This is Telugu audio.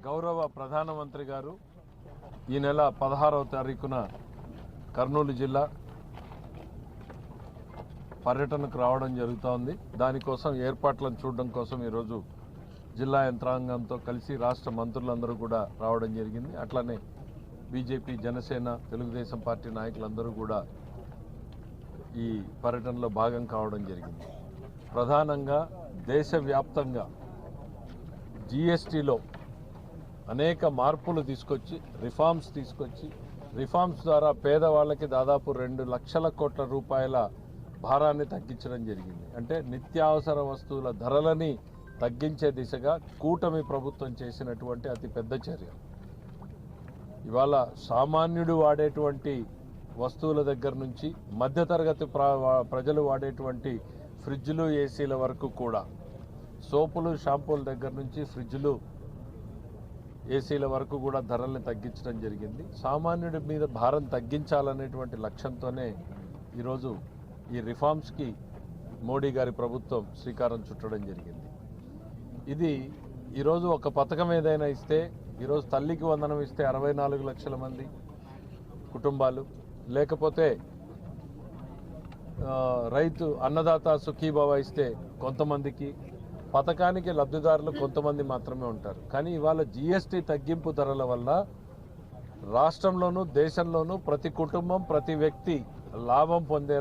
గౌరవ ప్రధానమంత్రి గారు ఈ నెల 16వ తారీఖున కర్నూలు జిల్లా పర్యటనకు రావడం జరుగుతోంది. దానికోసం ఏర్పాట్లను చూడడం కోసం ఈరోజు జిల్లా యంత్రాంగంతో కలిసి రాష్ట్ర మంత్రులందరూ కూడా రావడం జరిగింది. అట్లనే బీజేపీ, జనసేన, తెలుగుదేశం పార్టీ నాయకులందరూ కూడా ఈ పర్యటనలో భాగం కావడం జరిగింది. ప్రధానంగా దేశవ్యాప్తంగా జీఎస్టీలో అనేక మార్పులు తీసుకొచ్చి రిఫార్మ్స్ ద్వారా పేదవాళ్ళకి దాదాపు 2 లక్షల కోట్ల రూపాయల భారాన్ని తగ్గించడం జరిగింది. అంటే నిత్యావసర వస్తువుల ధరలని తగ్గించే దిశగా కూటమి ప్రభుత్వం చేసినటువంటి అతిపెద్ద చర్య. ఇవాళ సామాన్యుడు వాడేటువంటి వస్తువుల దగ్గర నుంచి మధ్యతరగతి ప్రజలు వాడేటువంటి ఫ్రిడ్జ్లు, ఏసీల వరకు కూడా, సోపులు, షాంపూల దగ్గర నుంచి ఫ్రిడ్జ్లు, ఏసీల వరకు కూడా ధరల్ని తగ్గించడం జరిగింది. సామాన్యుడి మీద భారం తగ్గించాలనేటువంటి లక్ష్యంతోనే ఈరోజు ఈ రిఫార్మ్స్కి మోడీ గారి ప్రభుత్వం శ్రీకారం చుట్టడం జరిగింది. ఇది ఈరోజు ఒక పథకం ఏదైనా ఇస్తే, ఈరోజు తల్లికి వందనం ఇస్తే 64 లక్షల మంది కుటుంబాలు, లేకపోతే రైతు అన్నదాత సుఖీభవ ఇస్తే కొంతమందికి, పథకానికి లబ్ధిదారులు కొంతమంది మాత్రమే ఉంటారు. కానీ ఇవాళ జీఎస్టీ తగ్గింపు ధరల వల్ల రాష్ట్రంలోనూ దేశంలోనూ ప్రతి కుటుంబం, ప్రతి వ్యక్తి లాభం పొందే